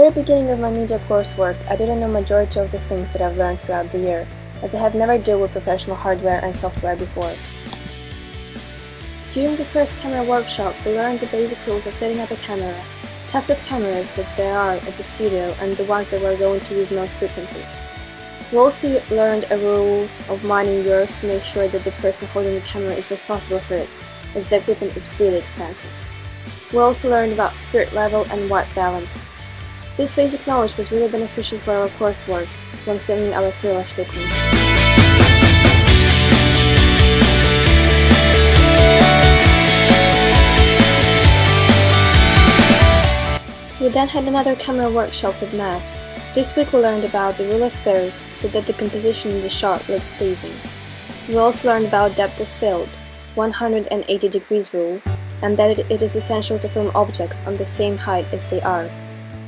very beginning of my media coursework, I didn't know majority of the things that I've learned throughout the year, as I have never dealt with professional hardware and software before. During the first camera workshop, we learned the basic rules of setting up a camera, types of cameras that there are at the studio, and the ones that we're going to use most frequently. We also learned a rule of minding yours to make sure that the person holding the camera is responsible for it, as the equipment is really expensive. We also learned about spirit level and white balance. This basic knowledge was really beneficial for our coursework when filming our thriller sequence. We then had another camera workshop with Matt. This week we learned about the rule of thirds so that the composition in the shot looks pleasing. We also learned about depth of field, 180 degrees rule, and that it is essential to film objects on the same height as they are,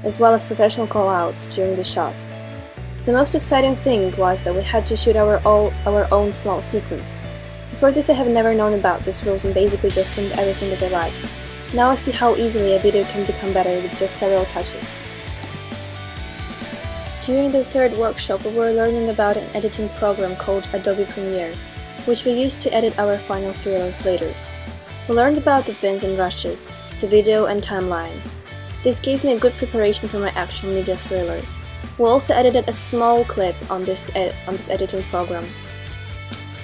as well as professional call-outs during the shot. The most exciting thing was that we had to shoot our own small sequence. Before this I have never known about these rules and basically just filmed everything as I like. Now I see how easily a video can become better with just several touches. During the third workshop we were learning about an editing program called Adobe Premiere, which we used to edit our final thrillers later. We learned about the bins and rushes, the video and timelines. This gave me a good preparation for my actual media thriller. We also edited a small clip on this editing program.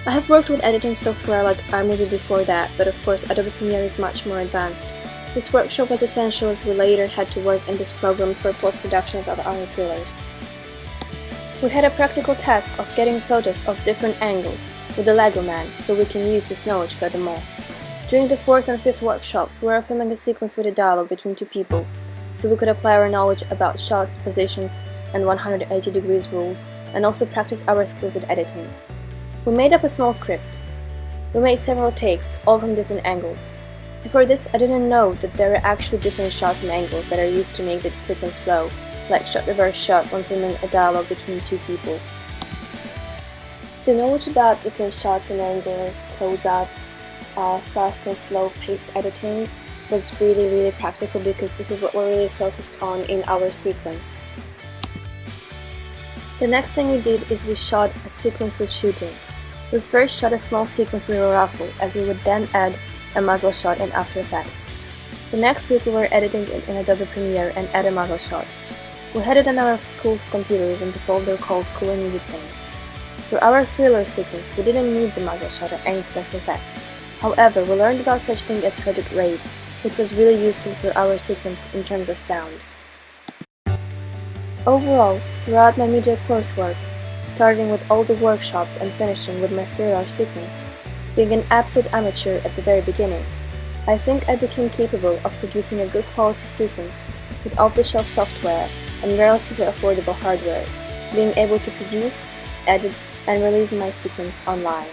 I have worked with editing software like iMovie before that, but of course Adobe Premiere is much more advanced. This workshop was essential as we later had to work in this program for post-production of our thrillers. We had a practical task of getting photos of different angles with the Lego Man, so we can use this knowledge furthermore. During the fourth and fifth workshops, we were filming a sequence with a dialogue between two people, so we could apply our knowledge about shots, positions, and 180 degrees rules, and also practice our skills at editing. We made up a small script. We made several takes, all from different angles. Before this, I didn't know that there are actually different shots and angles that are used to make the sequence flow, like shot reverse shot when filming a dialogue between two people. The knowledge about different shots and angles, close-ups, fast and slow pace editing was really practical because this is what we're really focused on in our sequence. The next thing we did is we shot a sequence with shooting. We first shot a small sequence with a raffle, as we would then add a muzzle shot in After Effects. The next week we were editing in Adobe Premiere and add a muzzle shot. We had it on our school computers in the folder called Cooler Movie Things. For our thriller sequence, we didn't need the muzzle shot or any special effects. However, we learned about such thing as credit rate, which was really useful for our sequence in terms of sound. Overall, throughout my media coursework, starting with all the workshops and finishing with my thriller sequence, being an absolute amateur at the very beginning, I think I became capable of producing a good quality sequence with off-the-shelf software and relatively affordable hardware, being able to produce, edit, and release my sequence online.